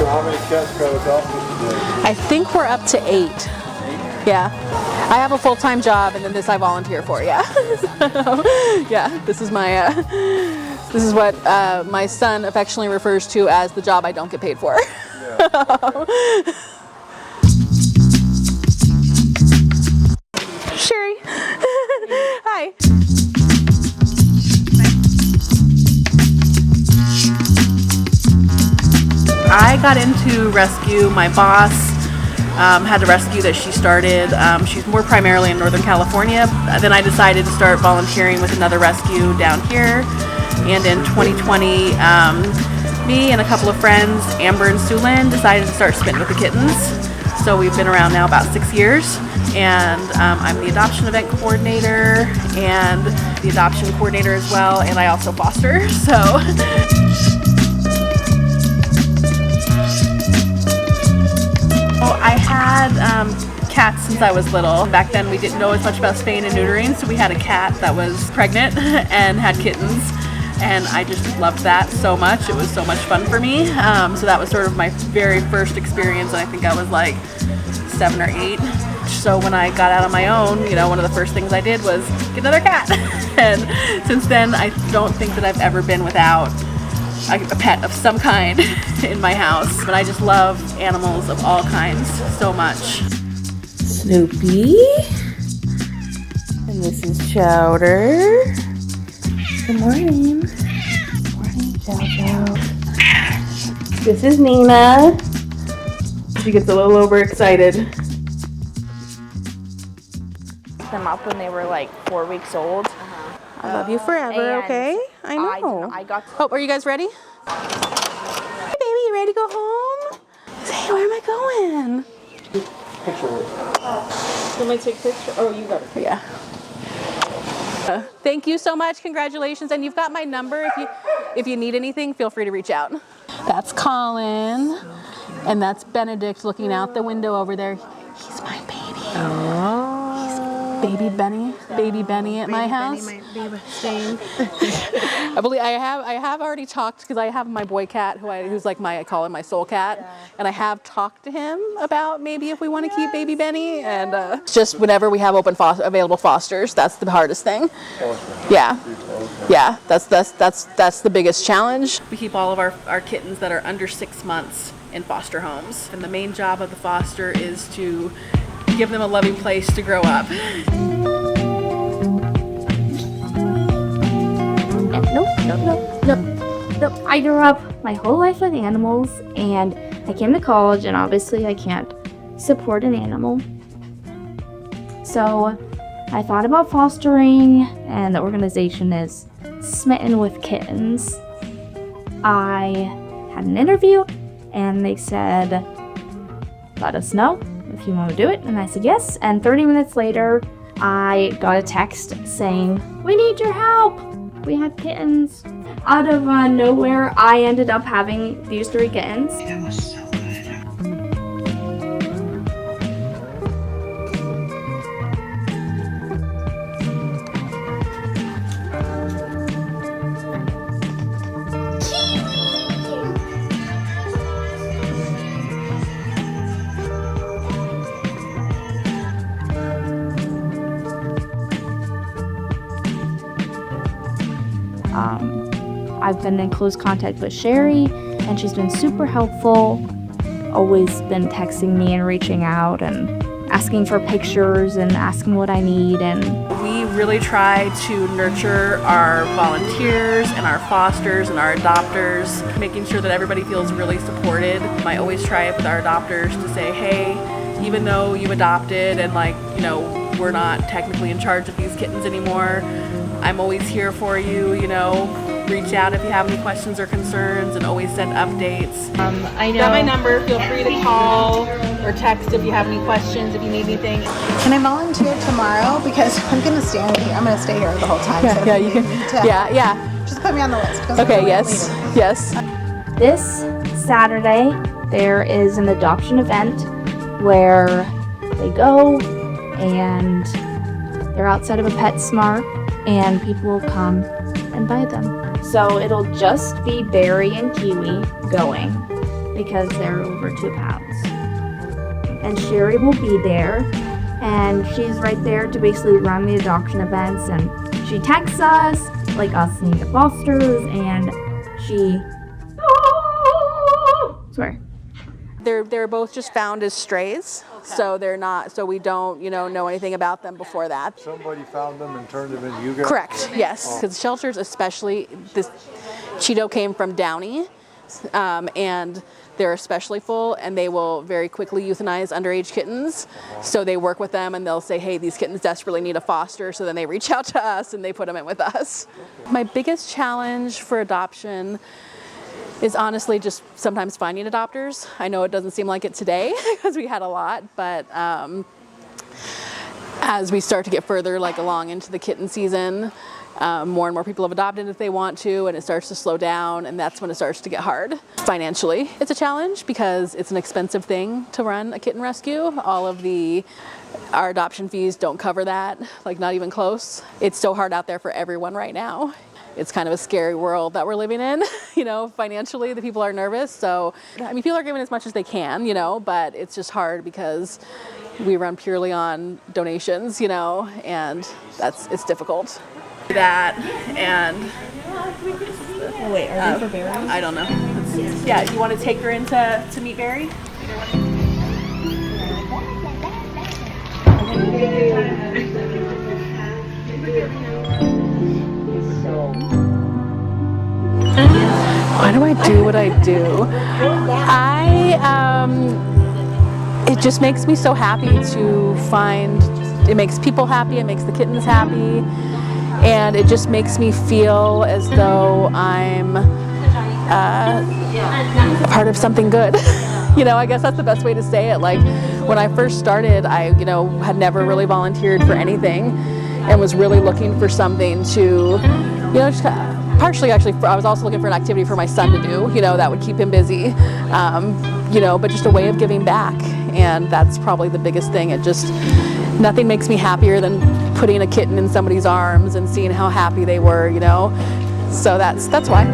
how many cats got adopted today? I think we're up to 8. Yeah. I have a full-time job, and then this I volunteer for. Yeah. So, yeah. This is my. This is what my son affectionately refers to as the job I don't get paid for. Yeah. Sherry. Hi. I got into rescue. My boss had a rescue that she started. She's more primarily in Northern California. Then I decided to start volunteering with another rescue down here. And in 2020, me and a couple of friends, Amber and Sue Lynn, decided to start Smitten with the Kittens. So we've been around now about 6 years. And I'm the adoption event coordinator and the adoption coordinator as well. And I also foster. So. I had cats since I was little. Back then we didn't know as much about spaying and neutering, so we had a cat that was pregnant and had kittens, and I just loved that so much. It was so much fun for me. So that was sort of my very first experience, and I think I was like 7 or 8. So when I got out on my own, one of the first things I did was get another cat. And since then, I don't think that I've ever been without a pet of some kind in my house. But I just love animals of all kinds so much. Snoopy. And this is Chowder. Good morning. Good morning, Chow. This is Nina. She gets a little overexcited. Them up when they were like 4 weeks old. I love you forever, okay? I know. Oh, are you guys ready? Hey, baby, you ready to go home? Hey, where am I going? Picture it. Can I take a picture? Oh, you got it. Yeah. Thank you so much. Congratulations. And you've got my number. If you need anything, feel free to reach out. That's Colin. And that's Benedict looking out the window over there. He's my baby. Oh. Baby Benny at my house. I believe I have already talked, because I have my boy cat who's like I call him my soul cat, and I have talked to him about maybe if we want to keep baby Benny, and just whenever we have available fosters, that's the hardest thing. Yeah, that's the biggest challenge. We keep all of our kittens that are under 6 months in foster homes, and the main job of the foster is to give them a loving place to grow up. Nope. I grew up my whole life with animals, and I came to college, and obviously I can't support an animal. So I thought about fostering, and the organization is Smitten with Kittens. I had an interview, and they said, let us know if you want to do it, and I said yes. And 30 minutes later, I got a text saying, we need your help. We have kittens. Out of nowhere, I ended up having these 3 kittens. That was so good. I've been in close contact with Sherry, and she's been super helpful, always been texting me and reaching out and asking for pictures and asking what I need. And we really try to nurture our volunteers and our fosters and our adopters, making sure that everybody feels really supported. I always try with our adopters to say, hey, even though you adopted and we're not technically in charge of these kittens anymore, I'm always here for you, reach out if you have any questions or concerns, and always send updates. I know. Got my number. Feel free to call or text if you have any questions, if you need anything. Can I volunteer tomorrow? Because I'm going to stay here. I'm going to stay here the whole time. Yeah, you can. Yeah. Just put me on the list. Okay, yes. this Saturday, there is an adoption event where they go and they're outside of a PetSmart, and people will come and buy them. So it'll just be Barry and Kiwi going. because they're over 2 pounds. And Sherry will be there, and she's right there to basically run the adoption events, and she texts us, like us and the fosters, and she... Sorry. They're both just found as strays, so they're not. So we don't, know anything about them before that. Somebody found them and turned them into you guys? Correct. Yes, because shelters, especially this Cheeto came from Downey, and they're especially full, and they will very quickly euthanize underage kittens. So they work with them, and they'll say, "Hey, these kittens desperately need a foster." So then they reach out to us, and they put them in with us. Okay. My biggest challenge for adoption is honestly just sometimes finding adopters. I know it doesn't seem like it today because we had a lot, but as we start to get further along into the kitten season, more and more people have adopted if they want to, and it starts to slow down, and that's when it starts to get hard. Financially, it's a challenge because it's an expensive thing to run a kitten rescue. All of our adoption fees don't cover that, not even close. It's so hard out there for everyone right now. It's kind of a scary world that we're living in, financially, the people are nervous. So, people are giving as much as they can, but it's just hard because we run purely on donations, and it's difficult. That and... Wait, are they for Barry? I don't know. Yeah, you want to take her in to meet Barry? Why do I do what I do? It just makes me so happy to find, it makes people happy, it makes the kittens happy, and it just makes me feel as though I'm a part of something good. I guess that's the best way to say it. When I first started, I, had never really volunteered for anything and was really looking for something to, just partially actually, I was also looking for an activity for my son to do, that would keep him busy, but just a way of giving back. And that's probably the biggest thing. Nothing makes me happier than putting a kitten in somebody's arms and seeing how happy they were, So that's why.